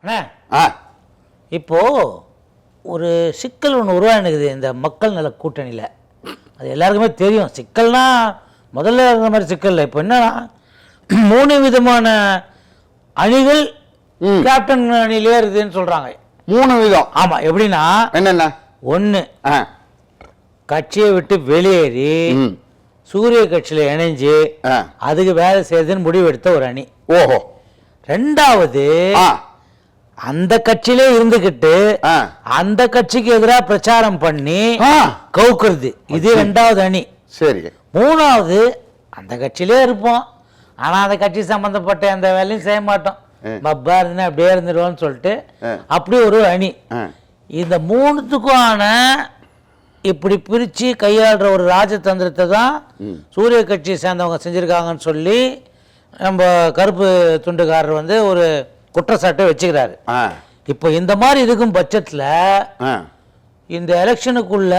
அண்ணா இப்போ ஒரு சிக்கல் ஒன்று உருவாகினுக்குது இந்த மக்கள் நல கூட்டணியில். அது எல்லாருக்குமே தெரியும். சிக்கல்னா முதல்ல இருந்த மாதிரி சிக்கல் இல்லை. இப்போ என்னன்னா 3 விதமான அணிகள் கேப்டன் அணியிலே இருக்குதுன்னு சொல்றாங்க. 3 விதம். ஆமா, எப்படின்னா என்னென்ன? 1 கட்சியை விட்டு வெளியேறி சூரிய கட்சியில் இணைஞ்சு அதுக்கு வேலை செய்யுதுன்னு முடிவெடுத்த ஒரு அணி. ஓஹோ. 2வது அந்த கட்சியிலே இருந்துகிட்டு அந்த கட்சிக்கு எதிராக பிரச்சாரம் பண்ணி கவுக்குறது. இது 2வது அணி. சரி. 3வது அந்த கட்சியிலே இருப்போம், ஆனா அந்த கட்சி சம்பந்தப்பட்ட அந்த வேலையும் செய்ய மாட்டோம், பப்பா இருந்துன்னு அப்படியே இருந்துருவோம்னு சொல்லிட்டு அப்படி ஒரு அணி. இந்த 3த்துக்கான இப்படி பிரிச்சு கையாளுற ஒரு ராஜதந்திரத்தை தான் சூரிய கட்சியை சேர்ந்தவங்க செஞ்சிருக்காங்கன்னு சொல்லி நம்ம கருப்பு துண்டுக்காரர் வந்து ஒரு குற்றச்சாட்டை வச்சுக்கிறாரு. இப்போ இந்த மாதிரி இருக்கும் பட்சத்தில் இந்த எலெக்ஷனுக்குள்ள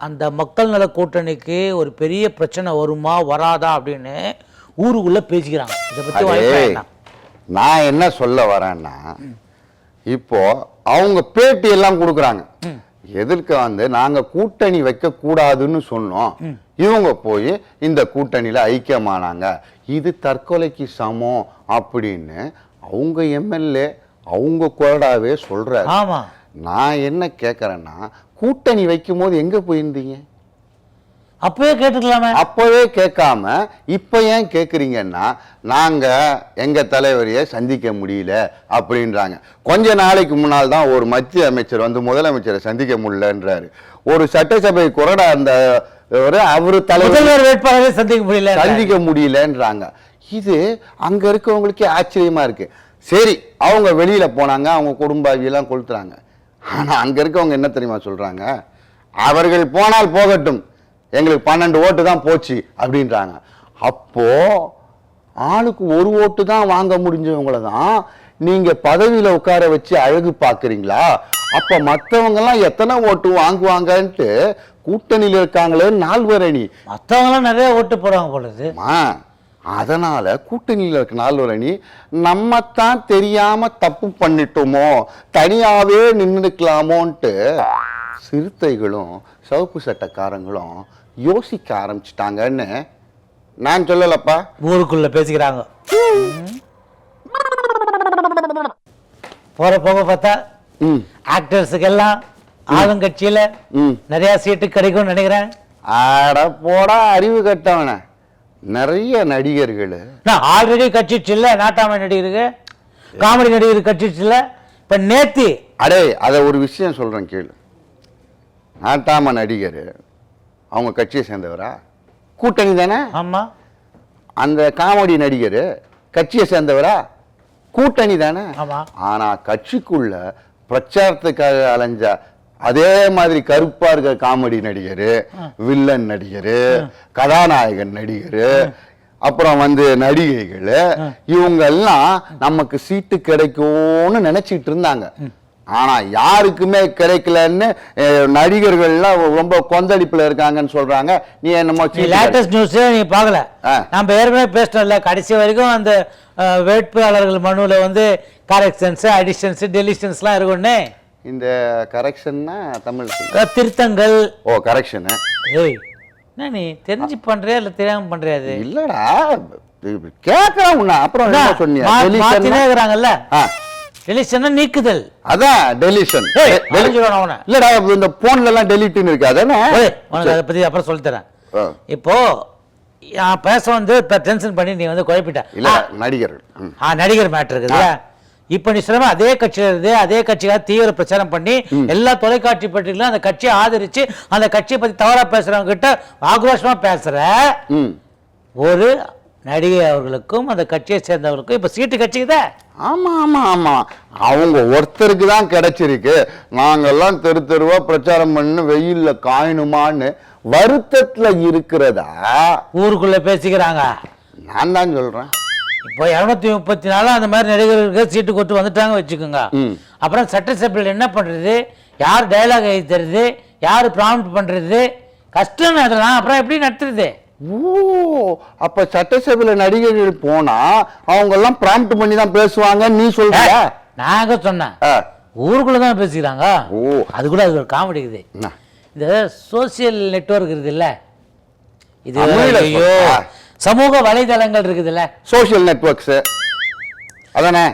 அந்த மக்கள் நல கூட்டணிக்கு ஒரு பெரிய பிரச்சனை வருமா வராதா அப்படின்னு ஊருக்குள்ள பேசிக்கிறாங்க. இதை பத்தி நான் என்ன சொல்ல வரேன்னா, இப்போ அவங்க பேட்டி எல்லாம் கொடுக்குறாங்க. எதற்கு வந்து நாங்க கூட்டணி வைக்க கூடாதுன்னு சொன்னோம், இவங்க போய் இந்த கூட்டணியில ஐக்கியமானாங்க, இது தற்கொலைக்கு சமம் அப்படின்னு அவங்க எம்எல்ஏ அவங்க கொறடாவே சொல்றாரு. ஆமா. நான் என்ன கேட்கறேன்னா, கூட்டணி வைக்கும் போது எங்க போயிருந்தீங்க? அப்பவே கேட்டுக்கலாமே. அப்பவே கேட்காம இப்ப ஏன் கேக்குறீங்கன்னா, நாங்க எங்க தலைவரையே சந்திக்க முடியல அப்படின்றாங்க. கொஞ்ச நாளைக்கு முன்னால் தான் ஒரு மத்திய அமைச்சர் வந்து முதலமைச்சரை சந்திக்க முடியலன்றாரு. ஒரு சட்டசபை கொறடா அந்த அவரு தலைவர் வேட்பாளரை சந்திக்க முடியலன்றாங்க. இது அங்க இருக்கவங்களுக்கே ஆச்சரியமா இருக்கு. சரி, அவங்க வெளியில போனாங்க, அவங்க குடும்பாவியெல்லாம் கொளுத்துறாங்க. ஆனா அங்க இருக்கவங்க என்ன தெரியுமா சொல்றாங்க? அவர்கள் போனால் போகட்டும், எங்களுக்கு 12 ஓட்டு தான் போச்சு அப்படின்றாங்க. அப்போ ஆளுக்கு 1 ஓட்டு தான் வாங்க முடிஞ்சவங்கள தான் நீங்க பதவியில உட்கார வச்சு அழகு பாக்குறீங்களா? அப்ப மற்றவங்க எல்லாம் எத்தனை ஓட்டு வாங்குவாங்கன்ட்டு கூட்டணியில் இருக்காங்களே 4 அணி, மற்றவங்க எல்லாம் நிறைய ஓட்டு போறாங்க போலது. அதனால கூட்டணியில் இருக்க 4 அணி நம்ம தான் தெரியாம தப்பு பண்ணிட்டோமோ, தனியாவே நின்றுக்கலாமோன்ட்டு சிறுத்தைகளும் சவுப்பு சட்டக்காரங்களும் யோசிக்க ஆரம்பிச்சிட்டாங்கன்னு நான் சொல்லலப்பா, ஊருக்குள்ள பேசிக்கிறாங்க. போற போக பார்த்தா ஆக்டர்ஸுக்கு எல்லாம் ஆளுங்கட்சியில நிறைய சீட்டு கிடைக்கும்னு நினைக்கிறேன். ஆட போடா அறிவு கட்டவன, நிறைய நடிகர்கள் ஆல்ரெடி கட்சிச்சு இல்ல, நாட்டாமை நடிகருக்கு காமெடி நடிகர் கட்சிச்சு இல்ல. இப்ப நேத்தி அடே அத ஒரு விஷயம் சொல்றேன் கேளு. நாட்டாம நடிகர் அவங்க கட்சியை சேர்ந்தவரா? கூட்டணி தானே. ஆமா. அந்த காமெடி நடிகர் கட்சியை சேர்ந்தவரா? கூட்டணி தானே. ஆனா கட்சிக்குள்ள பிரச்சாரத்துக்காக அலைஞ்ச அதே மாதிரி கருப்பா இருக்க காமெடி நடிகர், வில்லன் நடிகர், கதாநாயகன் நடிகர், அப்புறம் வந்து நடிகைகள், இவங்க எல்லாம் நமக்கு சீட்டு கிடைக்கும்னு நினைச்சிட்டு இருந்தாங்க. ஆனா யாருக்குமே கிடைக்கலன்னு நடிகர்கள்லாம் ரொம்ப கொந்தளிப்புல இருக்காங்கன்னு சொல்றாங்க. நீ என்னமோ லேட்டஸ்ட் நியூஸ் நீ பார்க்கல? நம்ம ஏற்கனவே பேசினோம்ல, கடைசி வரைக்கும் அந்த வேட்பாளர்கள் மனுவில் வந்து கரெக்ஷன்ஸ், அடிஷன்ஸ், டெலிஷன்ஸ்லாம் இருக்கும்னு. இந்த கரெக்ஷன்னா தமிழ் திருத்தங்கள். ஓ, கரெக்ஷன். ஏய், என்ன நீ தெரிஞ்சு பண்றியா இல்ல தெரியாம பண்றியா? அது இல்லடா, கேட்கறேன். அப்புறம் என்ன சொன்னீங்கறாங்கல்ல, டெலிஷன் நீக்குதல். அதான் டெலிஷன். இல்லடா, இந்த போன்ல எல்லாம் டெலிட்னு இருக்கு. அதானே அதை பத்தி அப்புறம் சொல்லி தரேன். இப்போ நான் பேச வந்து டென்ஷன் பண்ணி நீ வந்து குழப்பிட்ட. இல்ல நடிகர்கள், நடிகர் மேட்டர் இருக்குது. இப்ப நீ சொல்ல அதே கட்சியில இருந்து அதே கட்சிக்காக தீவிர பிரச்சாரம் பண்ணி எல்லா தொலைக்காட்சி பற்றிகளும் அந்த கட்சியை ஆதரிச்சு அந்த கட்சியை பத்தி தவறா பேசுறவங்க கிட்ட ஆக்ரோஷமா பேசுற ஒரு நடிகை அவர்களுக்கும் அந்த கட்சியை சேர்ந்தவர்களுக்கும் இப்ப சீட்டு கட்சிக்குதா? ஆமா ஆமா ஆமா, அவங்க ஒருத்தருக்கு தான் கிடைச்சிருக்கு. நாங்கெல்லாம் தெரு தெருவா பிரச்சாரம் பண்ணு வெயில்ல காயணுமான்னு வருத்தத்துல இருக்கிறதா ஊருக்குள்ள பேசிக்கிறாங்க. நான் தான் சொல்றேன். இப்போ 234 அந்த மாதிரி நடிகர்களுக்கு சீட்டு கொடுத்து வந்துட்டாங்க வச்சுக்கோங்க. அப்புறம் சட்டசபையில் என்ன பண்றது? யார் டயலாக் எழுதி தருது? யார் ப்ராம்ப்ட் பண்றது? கஷ்டம். அதெல்லாம் அப்புறம் எப்படி நடத்துறது? ஓ, அப்ப சட்டசபையில நடிகர்கள் போனா அவங்க எல்லாம் ப்ராம்ப்ட் பண்ணி தான் பேசுவாங்க நீ சொல்ற? நாங்க சொன்னேன் ஊருக்குள்ளதான் பேசிக்கிறாங்க. ஓ, அது கூட அது ஒரு காமெடி இருக்குது. இந்த சோசியல் நெட்வொர்க் இருக்குது இல்ல, இது ஐயோ சமூக வலைதளங்கள் இருக்குது இல்ல, சோசியல் நெட்வொர்க்ஸ் அதானே,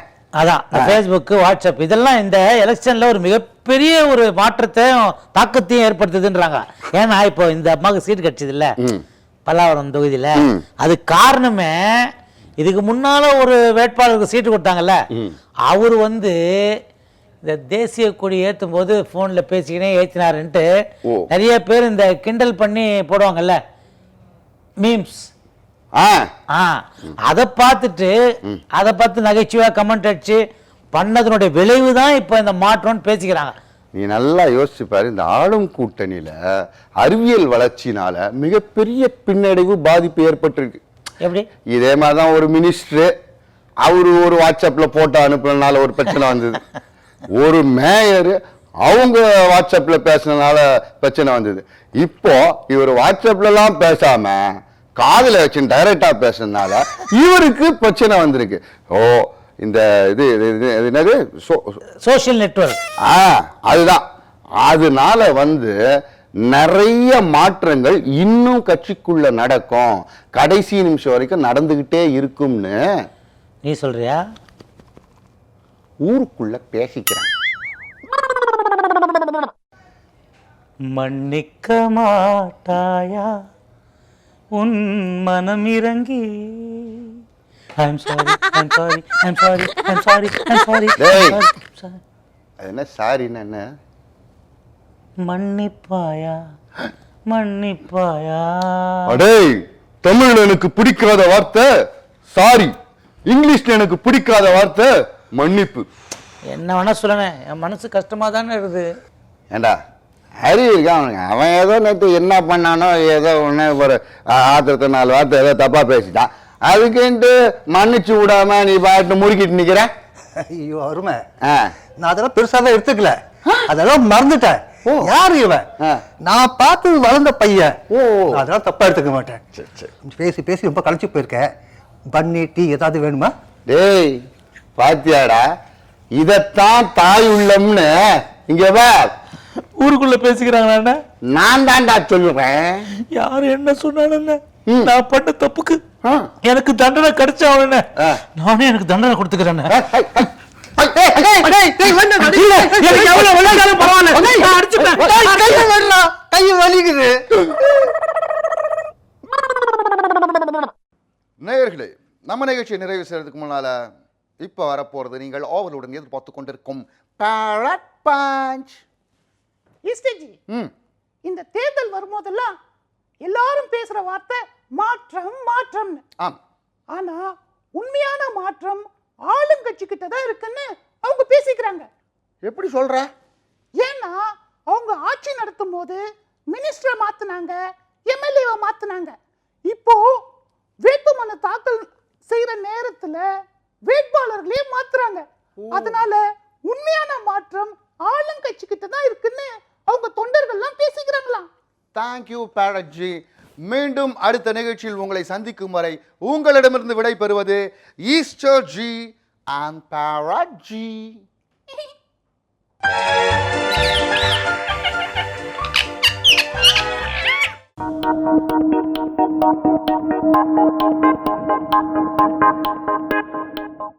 அதான் ஃபேஸ்புக், வாட்ஸ்அப், இதெல்லாம் இந்த எலெக்ஷன்ல ஒரு மிகப்பெரிய ஒரு மாற்றத்தையும் தாக்கத்தையும் ஏற்படுத்துதுன்றாங்க. ஏன்னா இப்போ இந்த அம்மாவுக்கு சீட் கிடைச்சது இல்ல பல்லாவரம் தொகுதியில, அது காரணமே இதுக்கு முன்னால ஒரு வேட்பாளருக்கு சீட்டு கொடுத்தாங்கல்ல, அவர் இந்த தேசிய கொடி ஏற்றும் போது போன்ல பேசிக்கினே ஏற்றினாருன்ட்டு நிறைய பேர் இந்த கிண்டல் பண்ணி போடுவாங்கல்ல மீம்ஸ், அதை பார்த்து நகைச்சுவையா கமெண்ட் அடிச்சு பண்ணதனுடைய விளைவு தான் இப்ப இந்த மாற்றம்னு பேசிக்கிறாங்க. நீ நல்லா யோசிச்சு பாரு, இந்த ஆளும் கூட்டணியில அறிவியல் வளர்ச்சினால மிகப்பெரிய பின்னடைவு பாதிப்பு ஏற்பட்டிருக்கு. எப்படி? இதே மாதிரிதான் ஒரு மினிஸ்டர் அவரு ஒரு வாட்ஸ்அப்ல போட்டோ அனுப்புறதுனால ஒரு பிரச்சனை வந்தது. ஒரு மேயர் அவங்க வாட்ஸ்அப்ல பேசுனதுனால பிரச்சனை வந்தது. இப்போ இவர் வாட்ஸ்அப்ல எல்லாம் பேசாம காதுல வச்சு டைரக்டா பேசுறதுனால இவருக்கு பிரச்சனை வந்திருக்கு. ஓ, இந்த இது என்னது சோசியல் நெட்வொர்க், அதுதான். அதனால நிறைய மாற்றங்கள் இன்னும் கட்சிக்குள்ள நடக்கும், கடைசி நிமிஷம் வரைக்கும் நடந்துகிட்டே இருக்கும்னு நீ சொல்றியா? ஊருக்குள்ள பேசிக்கிறான். மன்னிக்க மாட்டாயா உன் மனம் இறங்கி, என்ன சாரின்னா என்ன? மன்னிப்பாயா மன்னிப்பாயா. அடேய், தமிழ்ல எனக்கு பிடிக்காத வார்த்தை சாரி, இங்கிலீஷ்ல எனக்கு பிடிக்காத வார்த்தை மன்னிப்பு. என்ன வேணா சொல்லணும், என் மனசு கஷ்டமா தானே இருக்குது. ஏண்டா அறிவு இருக்கா அவனுங்க? அவன் ஏதோ நேற்று என்ன பண்ணானோ ஏதோ ஒன்று ஒரு ஆத்திரத்தை 4 வார்த்தை ஏதோ தப்பா பேசிட்டான், அதுக்குன்ட்டு மன்னிச்சு விடாம நீ பாட்டு முறுக்கிட்டு நிக்கிற. ஐயோ அருமை, நான் அதெல்லாம் பெருசா தான் எடுத்துக்கல, அதெல்லாம் மறந்துட்டேன். யாரு இவன்? நான் பார்த்து வளர்ந்த பையன், அதெல்லாம் தப்பா எடுத்துக்க மாட்டேன். பேசி பேசி ரொம்ப கழிச்சு போயிருக்கேன். பன்னி டீ ஏதாவது வேணுமா? டேய் பாத்தியாடா, இதத்தான் தாய் உள்ளம்னு இங்க வா ஊருக்குள்ள பேசிக்கிறாங்க. நான் தான்டா சொல்லுவேன். யாரு என்ன சொன்னாலும் நான் பண்ண தப்புக்கு எனக்கு தண்டனை கிடைச்சா நானே எனக்கு தண்டனை கொடுத்துக்கிறேன். நேயர்களே, நம்ம நிகழ்ச்சியை நிறைவு செய்யறதுக்கு முன்னால இப்ப வரப்போறது நீங்கள் ஆவலுடன் எதிர்பார்த்து கொண்டிருக்கும் பலட் பஞ்ச். இந்த தேர்தல் வரும்போதெல்லாம் எல்லாரும் பேசுற வார்த்தை மாற்றம் மாற்றம். ஆனா உண்மையான மாற்றம் ஆளுங்கட்சி கிட்ட தான் இருக்குன்னு அவங்க பேசிக்கிறாங்க. எப்படி சொல்ற? ஏன்னா அவங்க ஆட்சி நடத்தும் போது மினிஸ்டரை மாத்துனாங்க, எம்எல்ஏவை மாத்துனாங்க. இப்போ வேட்புமனு தாக்கல் செய்யற நேரத்துல வேட்பாளர்களே மாத்துறாங்க. அதனால உண்மையான மாற்றம் ஆளுங்கட்சி கிட்ட தான் இருக்குன்னு அவங்க தொண்டர்கள்லாம் பேசிக்கிறாங்களாம். தேங்க்யூ பாரட்ஜி. மீண்டும் அடுத்த நிகழ்ச்சியில் உங்களை சந்திக்கும் வரை உங்களிடமிருந்து விடை பெறுவது ஈஸ்டர் ஜி அண்ட் பாரட்ஜி.